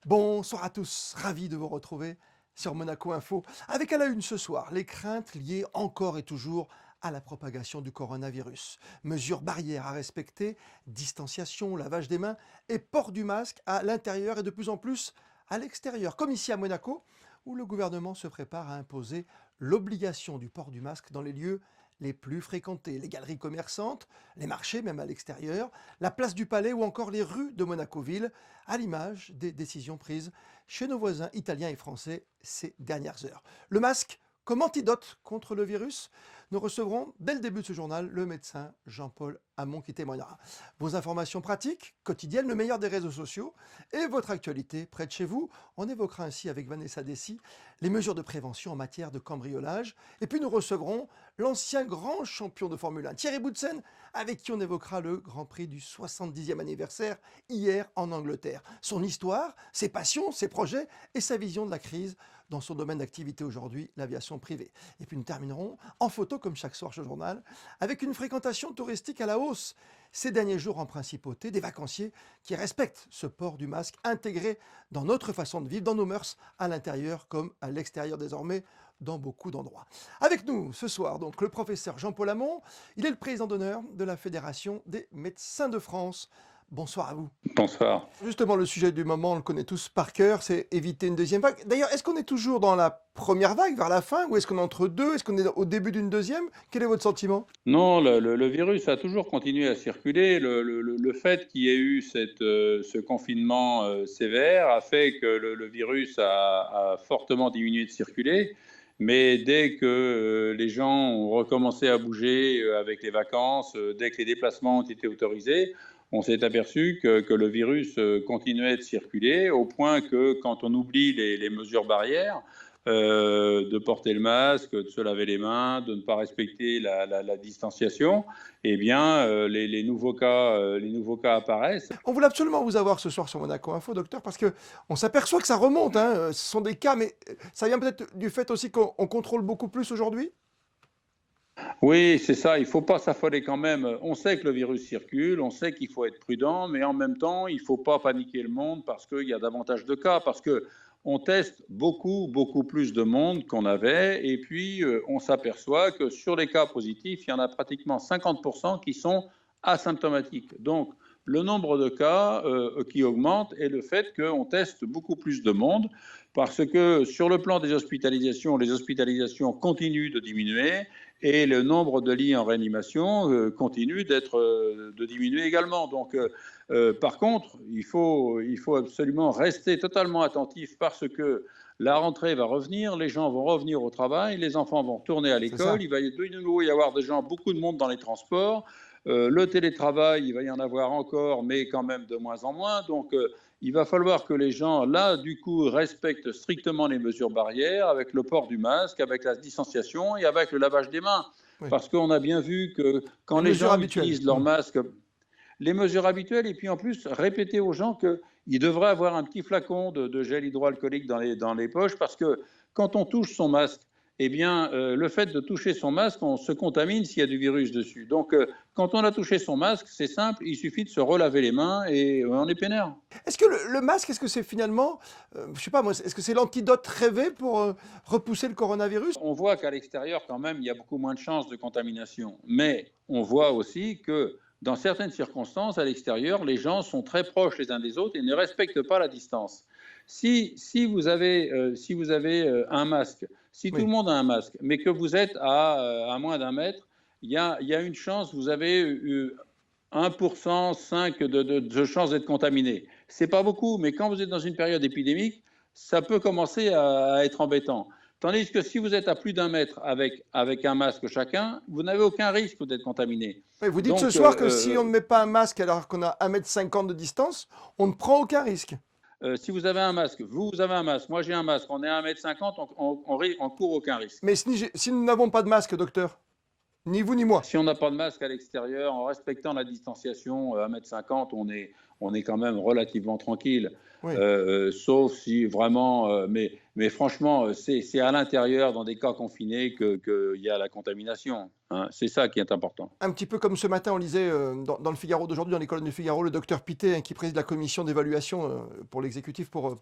Bonsoir à tous, ravi de vous retrouver sur Monaco Info. Avec à la une ce soir, les craintes liées encore et toujours à la propagation du coronavirus. Mesures barrières à respecter, distanciation, lavage des mains et port du masque à l'intérieur et de plus en plus à l'extérieur, comme ici à Monaco, où le gouvernement se prépare à imposer l'obligation du port du masque dans les lieux les plus fréquentés, les galeries commerçantes, les marchés même à l'extérieur, la place du Palais ou encore les rues de Monaco-Ville, à l'image des décisions prises chez nos voisins italiens et français ces dernières heures. Le masque comme antidote contre le virus, nous recevrons dès le début de ce journal le médecin Jean-Paul Hamon qui témoignera. Vos informations pratiques, quotidiennes, le meilleur des réseaux sociaux et votre actualité près de chez vous. On évoquera ainsi avec Vanessa Dessy les mesures de prévention en matière de cambriolage. Et puis nous recevrons l'ancien grand champion de Formule 1, Thierry Boutsen, avec qui on évoquera le Grand Prix du 70e anniversaire hier en Angleterre. Son histoire, ses passions, ses projets et sa vision de la crise dans son domaine d'activité aujourd'hui, l'aviation privée. Et puis nous terminerons en photo, comme chaque soir chez le journal, avec une fréquentation touristique à la hausse ces derniers jours en principauté, des vacanciers qui respectent ce port du masque intégré dans notre façon de vivre, dans nos mœurs, à l'intérieur comme à l'extérieur désormais, dans beaucoup d'endroits. Avec nous ce soir, donc, le professeur Jean-Paul Hamon, il est le président d'honneur de la Fédération des médecins de France. Bonsoir à vous. Bonsoir. Justement, le sujet du moment, on le connaît tous par cœur, c'est éviter une deuxième vague. D'ailleurs, est-ce qu'on est toujours dans la première vague, vers la fin, ou est-ce qu'on est entre deux? Est-ce qu'on est au début d'une deuxième? Quel est votre sentiment? Non, le virus a toujours continué à circuler. Le fait qu'il y ait eu ce confinement sévère a fait que le virus a fortement diminué de circuler. Mais dès que les gens ont recommencé à bouger avec les vacances, dès que les déplacements ont été autorisés, on s'est aperçu que le virus continuait de circuler au point que quand on oublie les mesures barrières, de porter le masque, de se laver les mains, de ne pas respecter la distanciation, eh bien, les nouveaux cas apparaissent. On voulait absolument vous avoir ce soir sur Monaco Info, docteur, parce que on s'aperçoit que ça remonte, hein. Ce sont des cas, mais ça vient peut-être du fait aussi qu'on contrôle beaucoup plus aujourd'hui? Oui, c'est ça, il ne faut pas s'affoler quand même. On sait que le virus circule, on sait qu'il faut être prudent, mais en même temps, il ne faut pas paniquer le monde parce qu'il y a davantage de cas, parce que on teste beaucoup, beaucoup plus de monde qu'on avait, et puis on s'aperçoit que sur les cas positifs, il y en a pratiquement 50% qui sont asymptomatiques. Donc, le nombre de cas qui augmente et le fait qu'on teste beaucoup plus de monde, parce que sur le plan des hospitalisations, les hospitalisations continuent de diminuer, et le nombre de lits en réanimation continue de diminuer également. Donc, par contre, il faut absolument rester totalement attentif parce que la rentrée va revenir, les gens vont revenir au travail, les enfants vont retourner à C'est ça. l'école, il va de nouveau y avoir des gens, beaucoup de monde dans les transports. Le télétravail, il va y en avoir encore, mais quand même de moins en moins. Donc, il va falloir que les gens, là, du coup, respectent strictement les mesures barrières avec le port du masque, avec la distanciation et avec le lavage des mains. Oui. Parce qu'on a bien vu que quand Les les mesures gens habituelles. utilisent leur masque, les mesures habituelles, et puis en plus, répéter aux gens qu'ils devraient avoir un petit flacon de gel hydroalcoolique dans les poches, parce que quand on touche son masque, eh bien, le fait de toucher son masque, on se contamine s'il y a du virus dessus. Donc, quand on a touché son masque, c'est simple, il suffit de se relaver les mains et on est peinard. Est-ce que le masque, est-ce que c'est finalement, je sais pas moi, est-ce que c'est l'antidote rêvé pour repousser le coronavirus? On voit qu'à l'extérieur, quand même, il y a beaucoup moins de chances de contamination. Mais on voit aussi que dans certaines circonstances, à l'extérieur, les gens sont très proches les uns des autres et ne respectent pas la distance. Si vous avez un masque, si tout Oui. le monde a un masque, mais que vous êtes à moins d'un mètre, il y a une chance, vous avez 1%, 5 de chances d'être contaminé. C'est pas beaucoup, mais quand vous êtes dans une période épidémique, ça peut commencer à être embêtant. Tandis que si vous êtes à plus d'un mètre avec un masque chacun, vous n'avez aucun risque d'être contaminé. Oui, vous dites ce Donc, soir que si on ne met pas un masque alors qu'on a 1,50 m de distance, on ne prend aucun risque. si vous avez un masque, vous avez un masque, moi j'ai un masque, on est à 1,50 m, on court aucun risque. Mais si nous n'avons pas de masque, docteur, ni vous ni moi. Si on n'a pas de masque à l'extérieur, en respectant la distanciation, 1,50 m, on est quand même relativement tranquille. Oui. Sauf si vraiment. Mais Mais franchement, c'est à l'intérieur, dans des cas confinés, qu'il y a la contamination, hein. C'est ça qui est important. Un petit peu comme ce matin, on lisait dans le Figaro d'aujourd'hui, dans les colonnes du Figaro, le docteur Pittet, hein, qui préside la commission d'évaluation pour l'exécutif, pour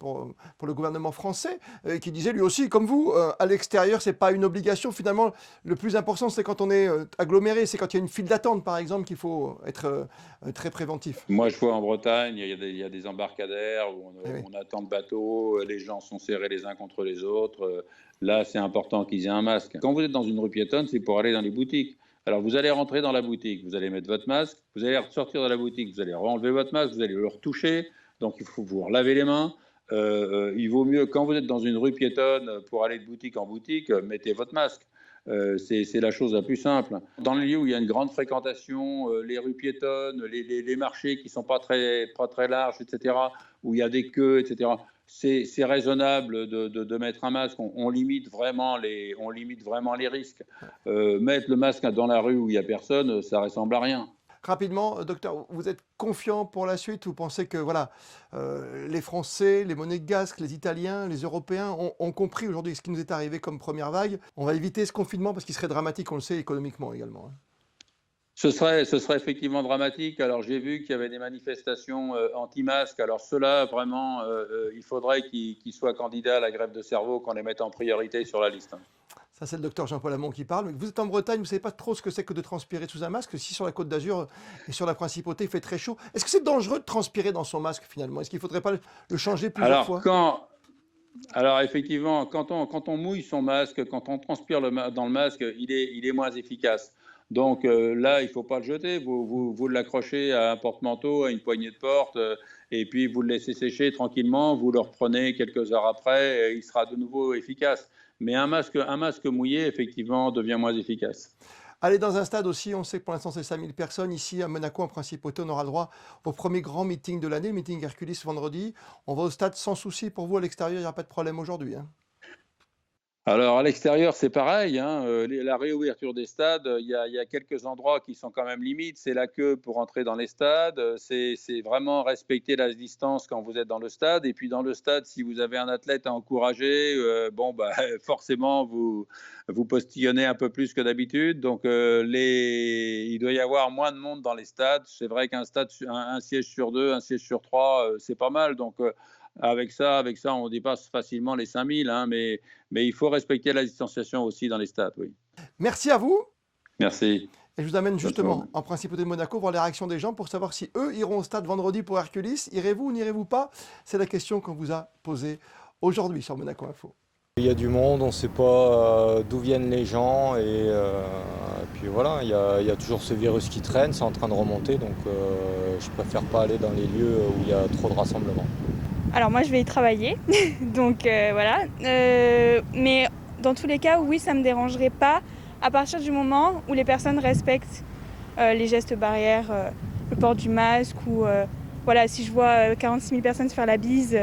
le gouvernement français, qui disait lui aussi, comme vous, à l'extérieur, c'est pas une obligation. Finalement, le plus important, c'est quand on est aggloméré, c'est quand il y a une file d'attente, par exemple, qu'il faut être très préventif. Moi, je vois en Bretagne, il y a des embarcadères où Eh oui. on attend le bateau, les gens sont serrés les uns contre les autres. Là, c'est important qu'ils aient un masque. Quand vous êtes dans une rue piétonne, c'est pour aller dans les boutiques. Alors, vous allez rentrer dans la boutique, vous allez mettre votre masque, vous allez ressortir de la boutique, vous allez enlever votre masque, vous allez le retoucher, donc il faut vous laver les mains. Il vaut mieux, quand vous êtes dans une rue piétonne, pour aller de boutique en boutique, mettez votre masque. C'est la chose la plus simple. Dans les lieux où il y a une grande fréquentation, les rues piétonnes, les marchés qui ne sont pas très larges, etc., où il y a des queues, etc., c'est raisonnable de mettre un masque. On limite vraiment les risques. Mettre le masque dans la rue où il n'y a personne, ça ressemble à rien. Rapidement, docteur, vous êtes confiant pour la suite? Vous pensez que voilà, les Français, les monégasques, les Italiens, les Européens ont compris aujourd'hui ce qui nous est arrivé comme première vague? On va éviter ce confinement parce qu'il serait dramatique, on le sait, économiquement également, hein. Ce serait effectivement dramatique. Alors j'ai vu qu'il y avait des manifestations anti-masques. Alors ceux-là, vraiment, il faudrait qu'ils soient candidats à la greffe de cerveau, qu'on les mette en priorité sur la liste, hein. Ça, c'est le docteur Jean-Paul Hamon qui parle. Vous êtes en Bretagne, vous ne savez pas trop ce que c'est que de transpirer sous un masque. Si sur la Côte d'Azur et sur la Principauté, il fait très chaud, est-ce que c'est dangereux de transpirer dans son masque finalement? Est-ce qu'il ne faudrait pas le changer plusieurs Alors fois? alors effectivement, quand on mouille son masque, quand on transpire dans le masque, il est moins efficace. Donc là, il ne faut pas le jeter. Vous l'accrochez à un porte-manteau, à une poignée de porte, et puis vous le laissez sécher tranquillement. Vous le reprenez quelques heures après, et il sera de nouveau efficace. Mais un masque mouillé, effectivement, devient moins efficace. Aller dans un stade aussi, on sait que pour l'instant c'est 5000 personnes. Ici à Monaco, en Principauté, on aura le droit au premier grand meeting de l'année, le meeting Hercules vendredi. On va au stade sans souci. Pour vous, à l'extérieur, il n'y a pas de problème aujourd'hui, hein? Alors à l'extérieur, c'est pareil, hein, la réouverture des stades, il y a quelques endroits qui sont quand même limites. C'est la queue pour entrer dans les stades, c'est vraiment respecter la distance quand vous êtes dans le stade. Et puis dans le stade, si vous avez un athlète à encourager, bon, bah, forcément, vous postillonnez un peu plus que d'habitude. Donc il doit y avoir moins de monde dans les stades. C'est vrai qu'un stade, un siège sur deux, un siège sur trois, c'est pas mal. Donc avec ça, on dépasse facilement les 5000, hein, mais il faut respecter la distanciation aussi dans les stades, oui. Merci à vous. Merci. Et je vous amène Bonne soirée. justement en Principauté de Monaco voir les réactions des gens pour savoir si eux iront au stade vendredi pour Hercules. Irez-vous ou n'irez-vous pas? C'est la question qu'on vous a posée aujourd'hui sur Monaco Info. Il y a du monde, on ne sait pas d'où viennent les gens et puis voilà, il y a toujours ce virus qui traîne, c'est en train de remonter, donc je préfère pas aller dans les lieux où il y a trop de rassemblements. Alors moi je vais y travailler, donc voilà. Mais dans tous les cas, oui, ça ne me dérangerait pas à partir du moment où les personnes respectent les gestes barrières, le port du masque ou voilà, si je vois 46 000 personnes se faire la bise,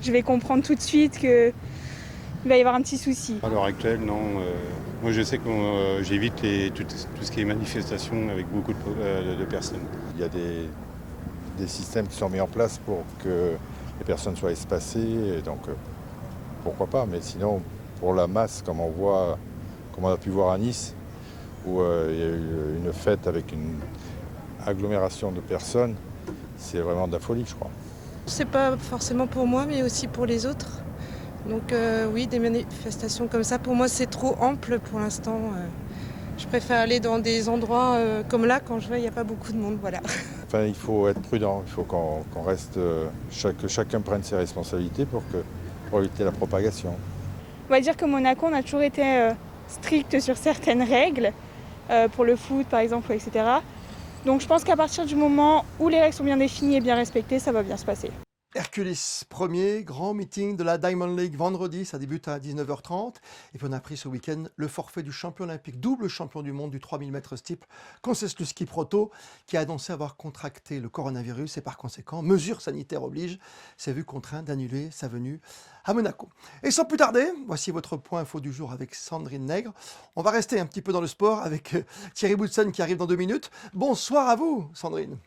je vais comprendre tout de suite qu'il va y avoir un petit souci. À l'heure actuelle, non. Moi, je sais que j'évite tout ce qui est manifestation avec beaucoup de personnes. Il y a des systèmes qui sont mis en place pour que les personnes soient espacées, et donc pourquoi pas. Mais sinon, pour la masse, comme on a pu voir à Nice, où il y a eu une fête avec une agglomération de personnes, c'est vraiment de la folie, je crois. C'est pas forcément pour moi, mais aussi pour les autres. Donc oui, des manifestations comme ça, pour moi, c'est trop ample pour l'instant. Je préfère aller dans des endroits comme là, quand je vois il n'y a pas beaucoup de monde, voilà. Enfin, il faut être prudent, il faut qu'on reste, que chacun prenne ses responsabilités pour éviter la propagation. On va dire que Monaco, on a toujours été strict sur certaines règles, pour le foot par exemple, etc. Donc je pense qu'à partir du moment où les règles sont bien définies et bien respectées, ça va bien se passer. Hercules, premier grand meeting de la Diamond League vendredi, ça débute à 19h30. Et puis on a pris ce week-end le forfait du champion olympique, double champion du monde du 3000 mètres steeple, Koncesluski Proto, qui a annoncé avoir contracté le coronavirus et par conséquent, mesures sanitaires obligent, s'est vu contraint d'annuler sa venue à Monaco. Et sans plus tarder, voici votre point info du jour avec Sandrine Nègre. On va rester un petit peu dans le sport avec Thierry Boutsen qui arrive dans 2 minutes. Bonsoir à vous, Sandrine.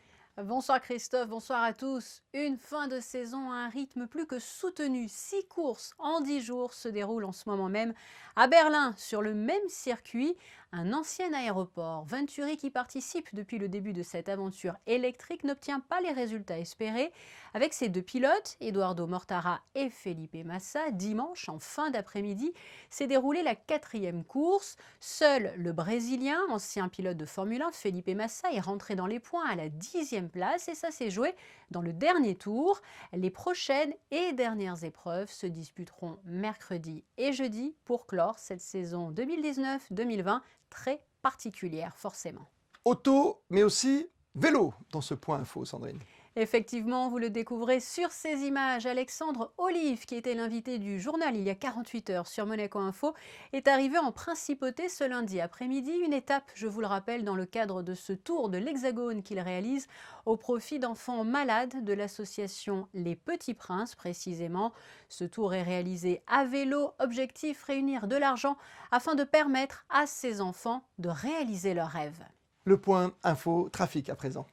Bonsoir Christophe, bonsoir à tous. Une fin de saison à un rythme plus que soutenu. 6 courses en 10 jours se déroulent en ce moment même à Berlin, sur le même circuit, un ancien aéroport. Venturi, qui participe depuis le début de cette aventure électrique, n'obtient pas les résultats espérés. Avec ses deux pilotes, Eduardo Mortara et Felipe Massa, dimanche, en fin d'après-midi, s'est déroulée la 4e course. Seul le Brésilien, ancien pilote de Formule 1, Felipe Massa, est rentré dans les points à la 10e place et ça s'est joué dans le dernier tour. Les prochaines et dernières épreuves se disputeront mercredi et jeudi pour clore cette saison 2019-2020 très particulière forcément. Auto, mais aussi vélo dans ce point info, Sandrine. Effectivement, vous le découvrez sur ces images. Alexandre Olive, qui était l'invité du journal il y a 48 heures sur Monaco Info, est arrivé en principauté ce lundi après-midi. Une étape, je vous le rappelle, dans le cadre de ce tour de l'Hexagone qu'il réalise au profit d'enfants malades de l'association Les Petits Princes, précisément. Ce tour est réalisé à vélo. Objectif, réunir de l'argent afin de permettre à ces enfants de réaliser leurs rêves. Le point info trafic à présent.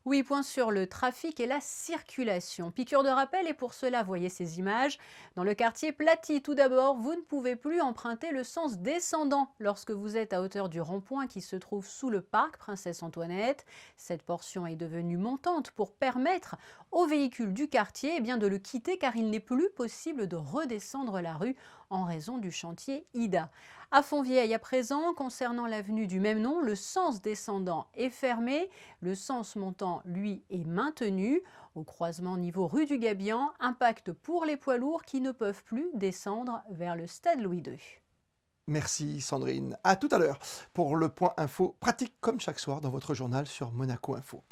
Oui, point sur le trafic et la circulation. Piqûre de rappel, et pour cela, voyez ces images. Dans le quartier Platy, tout d'abord, vous ne pouvez plus emprunter le sens descendant lorsque vous êtes à hauteur du rond-point qui se trouve sous le parc Princesse Antoinette. Cette portion est devenue montante pour permettre aux véhicules du quartier de le quitter, car il n'est plus possible de redescendre la rue en raison du chantier Ida. À Fontvieille, à présent, concernant l'avenue du même nom, le sens descendant est fermé. Le sens montant, lui, est maintenu. Au croisement niveau rue du Gabian, impact pour les poids lourds qui ne peuvent plus descendre vers le stade Louis II. Merci Sandrine. À tout à l'heure pour le point info pratique comme chaque soir dans votre journal sur Monaco Info.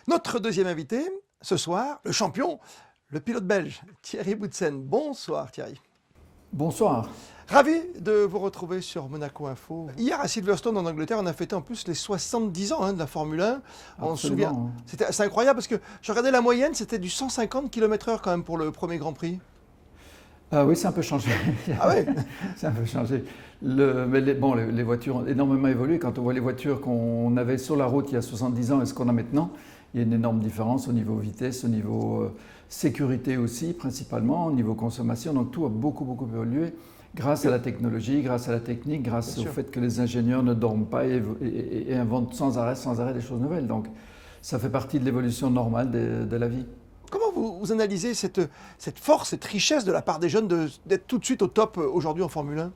Notre deuxième invité, ce soir, le champion, le pilote belge Thierry Boutsen. Bonsoir Thierry. Bonsoir. Ravi de vous retrouver sur Monaco Info. Hier à Silverstone en Angleterre, on a fêté en plus les 70 ans de la Formule 1. On se souvient. C'est incroyable parce que je regardais la moyenne, c'était du 150 km/h quand même pour le premier Grand Prix. Oui, c'est un peu changé. Ah oui. C'est un peu changé. Mais les voitures ont énormément évolué. Quand on voit les voitures qu'on avait sur la route il y a 70 ans et ce qu'on a maintenant, il y a une énorme différence au niveau vitesse, au niveau sécurité aussi, principalement, au niveau consommation. Donc tout a beaucoup évolué grâce à la technologie, grâce à la technique, grâce au fait que les ingénieurs ne dorment pas et inventent sans arrêt des choses nouvelles. Donc ça fait partie de l'évolution normale de la vie. Comment vous analysez cette force, cette richesse de la part des jeunes d'être tout de suite au top aujourd'hui en Formule 1 ?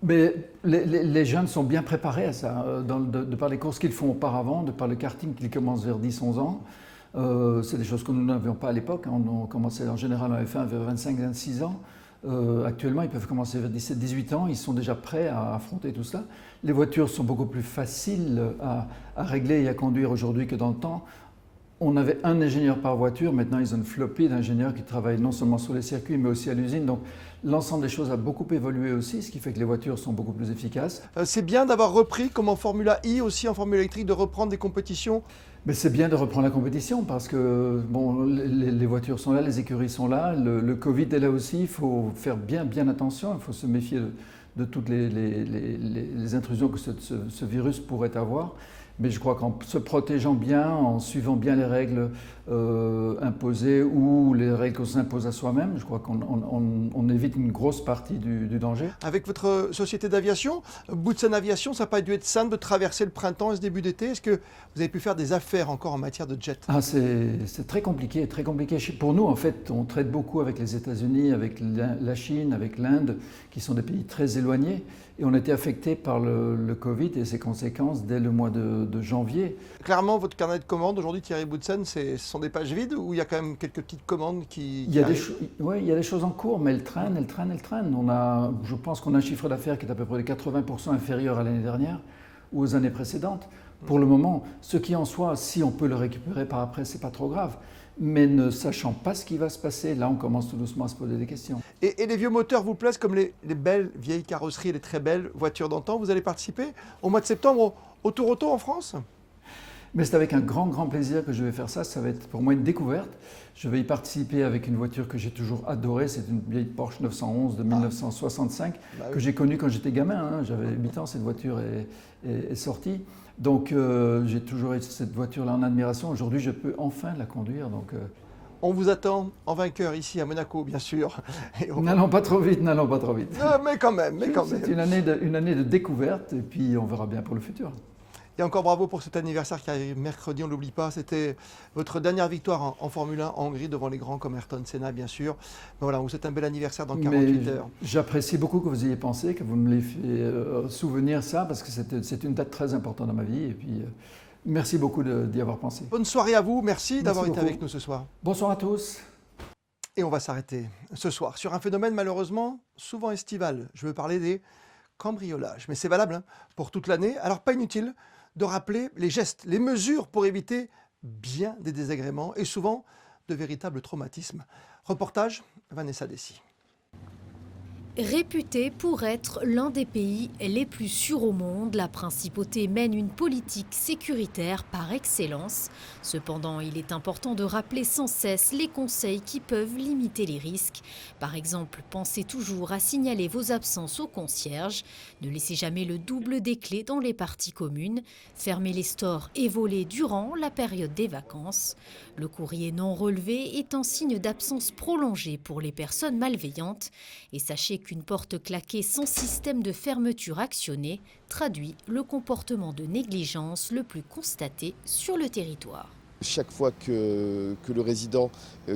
Mais les jeunes sont bien préparés à ça, de par les courses qu'ils font auparavant, de par le karting qu'ils commencent vers 10-11 ans. C'est des choses que nous n'avions pas à l'époque. On commençait en général en F1 vers 25-26 ans. Actuellement, ils peuvent commencer vers 17-18 ans. Ils sont déjà prêts à affronter tout ça. Les voitures sont beaucoup plus faciles à régler et à conduire aujourd'hui que dans le temps. On avait un ingénieur par voiture, maintenant ils ont une flopée d'ingénieurs qui travaillent non seulement sur les circuits mais aussi à l'usine. Donc l'ensemble des choses a beaucoup évolué aussi, ce qui fait que les voitures sont beaucoup plus efficaces. C'est bien d'avoir repris, comme en Formula I aussi en Formule électrique, de reprendre des compétitions. Mais c'est bien de reprendre la compétition parce que les voitures sont là, les écuries sont là, le Covid est là aussi, il faut faire bien attention, il faut se méfier de toutes les intrusions que ce virus pourrait avoir. Mais je crois qu'en se protégeant bien, en suivant bien les règles imposées ou les règles qu'on s'impose à soi-même, je crois qu'on évite une grosse partie du danger. Avec votre société d'aviation, Boutsen Aviation, ça n'a pas dû être simple de traverser le printemps et ce début d'été. Est-ce que vous avez pu faire des affaires encore en matière de jet ? C'est très compliqué, très compliqué. Pour nous, en fait, on traite beaucoup avec les États-Unis, avec la Chine, avec l'Inde, qui sont des pays très éloignés. Et on a été affecté par le Covid et ses conséquences dès le mois de janvier. Clairement, votre carnet de commandes aujourd'hui, Thierry Boutsen, ce sont des pages vides ou il y a quand même quelques petites commandes qui arrivent ? Oui, il y a des choses en cours, mais elles traînent. Je pense qu'on a un chiffre d'affaires qui est à peu près de 80% inférieur à l'année dernière ou aux années précédentes. Pour le moment, ce qui en soit, si on peut le récupérer par après, c'est pas trop grave. Mais ne sachant pas ce qui va se passer, là on commence tout doucement à se poser des questions. Et les vieux moteurs vous plaisent comme les belles vieilles carrosseries et les très belles voitures d'antan ? Vous allez participer au mois de septembre au Tour Auto en France ? Mais c'est avec un grand, grand plaisir que je vais faire ça. Ça va être pour moi une découverte. Je vais y participer avec une voiture que j'ai toujours adorée. C'est une vieille Porsche 911 de 1965 que j'ai connue quand j'étais gamin. Hein. J'avais 8 ans, cette voiture est sortie. Donc j'ai toujours eu cette voiture-là en admiration. Aujourd'hui, je peux enfin la conduire. Donc, On vous attend en vainqueur ici à Monaco, bien sûr. N'allons pas trop vite, n'allons pas trop vite. Non, mais quand même, C'est une année de découverte et puis on verra bien pour le futur. Et encore bravo pour cet anniversaire qui arrive mercredi, on ne l'oublie pas. C'était votre dernière victoire en Formule 1 en Hongrie devant les grands comme Ayrton Senna, bien sûr. Mais voilà, vous souhaite un bel anniversaire dans 48 heures. J'apprécie beaucoup que vous ayez pensé, que vous me l'ayez fait souvenir ça, parce que c'est une date très importante dans ma vie. Et puis, merci beaucoup d'y avoir pensé. Bonne soirée à vous, merci d'avoir été avec nous ce soir. Bonsoir à tous. Et on va s'arrêter ce soir sur un phénomène malheureusement souvent estival. Je veux parler des cambriolages. Mais c'est valable pour toute l'année. Alors pas inutile de rappeler les gestes, les mesures pour éviter bien des désagréments et souvent de véritables traumatismes. Reportage, Vanessa Dessy. Réputée pour être l'un des pays les plus sûrs au monde, la principauté mène une politique sécuritaire par excellence. Cependant, il est important de rappeler sans cesse les conseils qui peuvent limiter les risques. Par exemple, pensez toujours à signaler vos absences au concierge, ne laissez jamais le double des clés dans les parties communes, fermez les stores et volez durant la période des vacances. Le courrier non relevé est un signe d'absence prolongée pour les personnes malveillantes. Et sachez qu'une porte claquée sans système de fermeture actionné traduit le comportement de négligence le plus constaté sur le territoire. Chaque fois que le résident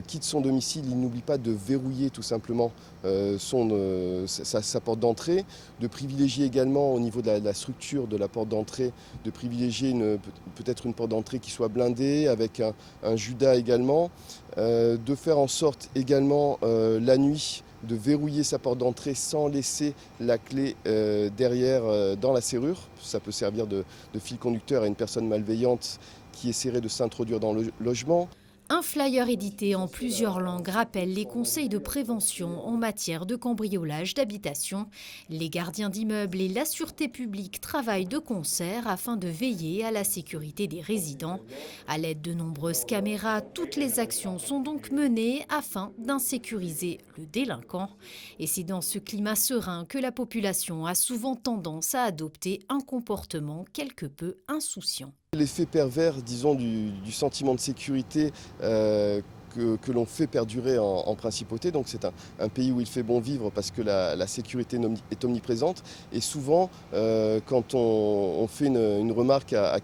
quitte son domicile, il n'oublie pas de verrouiller tout simplement sa porte d'entrée, de privilégier également au niveau de la structure de la porte d'entrée, de privilégier peut-être une porte d'entrée qui soit blindée avec un judas également, de faire en sorte également la nuit de verrouiller sa porte d'entrée sans laisser la clé derrière dans la serrure. Ça peut servir de fil conducteur à une personne malveillante qui essaierait de s'introduire dans le logement. Un flyer édité en plusieurs langues rappelle les conseils de prévention en matière de cambriolage d'habitation. Les gardiens d'immeubles et la sûreté publique travaillent de concert afin de veiller à la sécurité des résidents. À l'aide de nombreuses caméras, toutes les actions sont donc menées afin d'insécuriser le délinquant. Et c'est dans ce climat serein que la population a souvent tendance à adopter un comportement quelque peu insouciant. L'effet pervers, disons, du sentiment de sécurité que l'on fait perdurer en principauté. Donc c'est un pays où il fait bon vivre parce que la sécurité est omniprésente. Et souvent, quand on fait une remarque à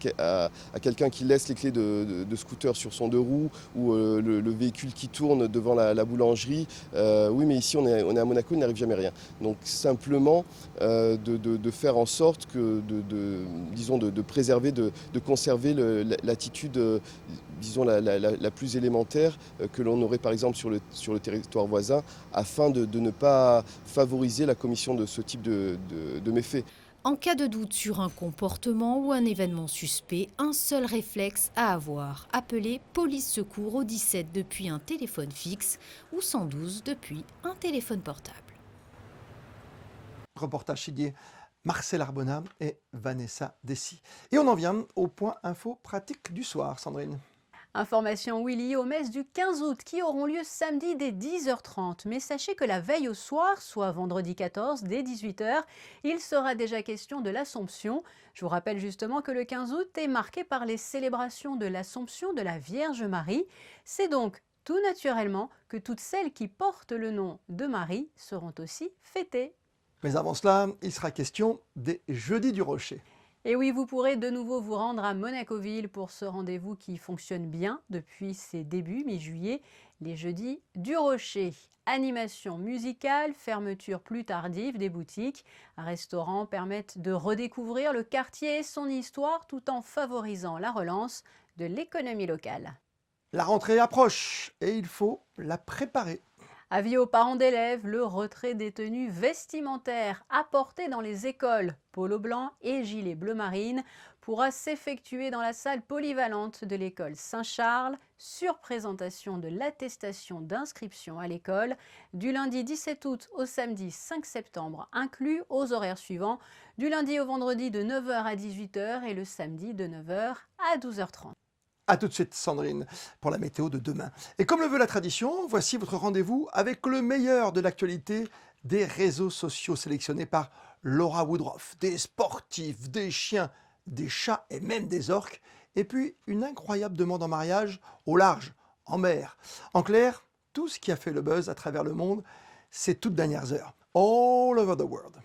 quelqu'un qui laisse les clés de scooter sur son deux roues ou le véhicule qui tourne devant la boulangerie, oui mais ici on est à Monaco, il n'arrive jamais rien. Donc simplement de faire en sorte que de préserver, de conserver l'attitude disons la plus élémentaire que l'on aurait par exemple sur le territoire voisin afin de ne pas favoriser la commission de ce type de méfaits. En cas de doute sur un comportement ou un événement suspect, un seul réflexe à avoir. Appelez Police Secours au 17 depuis un téléphone fixe ou 112 depuis un téléphone portable. Reportage signé Marcel Arbona et Vanessa Dessy. Et on en vient au point info pratique du soir, Sandrine. Information Willy aux messes du 15 août qui auront lieu samedi dès 10h30. Mais sachez que la veille au soir, soit vendredi 14 dès 18h, il sera déjà question de l'Assomption. Je vous rappelle justement que le 15 août est marqué par les célébrations de l'Assomption de la Vierge Marie. C'est donc tout naturellement que toutes celles qui portent le nom de Marie seront aussi fêtées. Mais avant cela, il sera question des Jeudis du Rocher. Et oui, vous pourrez de nouveau vous rendre à Monacoville pour ce rendez-vous qui fonctionne bien depuis ses débuts, mi-juillet, les Jeudis du Rocher. Animation musicale, fermeture plus tardive des boutiques, restaurants permettent de redécouvrir le quartier et son histoire tout en favorisant la relance de l'économie locale. La rentrée approche et il faut la préparer. Avis aux parents d'élèves, le retrait des tenues vestimentaires apportées dans les écoles, polo blanc et gilet bleu marine, pourra s'effectuer dans la salle polyvalente de l'école Saint-Charles sur présentation de l'attestation d'inscription à l'école du lundi 17 août au samedi 5 septembre inclus aux horaires suivants, du lundi au vendredi de 9h à 18h et le samedi de 9h à 12h30. A tout de suite Sandrine pour la météo de demain. Et comme le veut la tradition, voici votre rendez-vous avec le meilleur de l'actualité des réseaux sociaux sélectionnés par Laura Woodruff. Des sportifs, des chiens, des chats et même des orques. Et puis une incroyable demande en mariage au large, en mer. En clair, tout ce qui a fait le buzz à travers le monde ces toutes dernières heures. All over the world.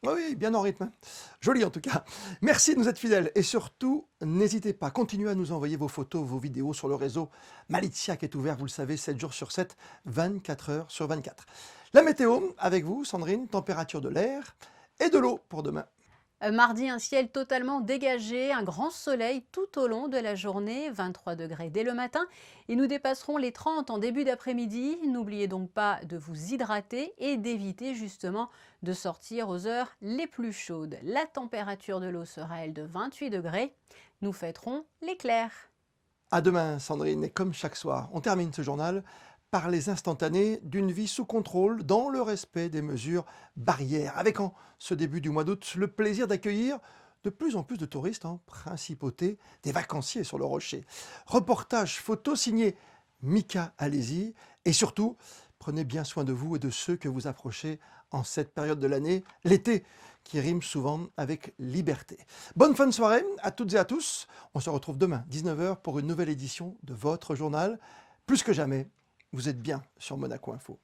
Oui, bien en rythme. Joli en tout cas. Merci de nous être fidèles. Et surtout, n'hésitez pas, continuez à nous envoyer vos photos, vos vidéos sur le réseau Malizia qui est ouvert, vous le savez, 7 jours sur 7, 24 heures sur 24. La météo, avec vous, Sandrine, température de l'air et de l'eau pour demain. Mardi, un ciel totalement dégagé, un grand soleil tout au long de la journée, 23 degrés dès le matin et nous dépasserons les 30 en début d'après-midi. N'oubliez donc pas de vous hydrater et d'éviter justement de sortir aux heures les plus chaudes. La température de l'eau sera elle de 28 degrés. Nous fêterons l'éclair. À demain Sandrine, et comme chaque soir, on termine ce journal par les instantanés d'une vie sous contrôle dans le respect des mesures barrières. Avec en ce début du mois d'août le plaisir d'accueillir de plus en plus de touristes en principauté, des vacanciers sur le rocher. Reportage photo signé Mika Alési et surtout, prenez bien soin de vous et de ceux que vous approchez en cette période de l'année, l'été, qui rime souvent avec liberté. Bonne fin de soirée à toutes et à tous. On se retrouve demain, 19h, pour une nouvelle édition de votre journal. Plus que jamais, vous êtes bien sur Monaco Info.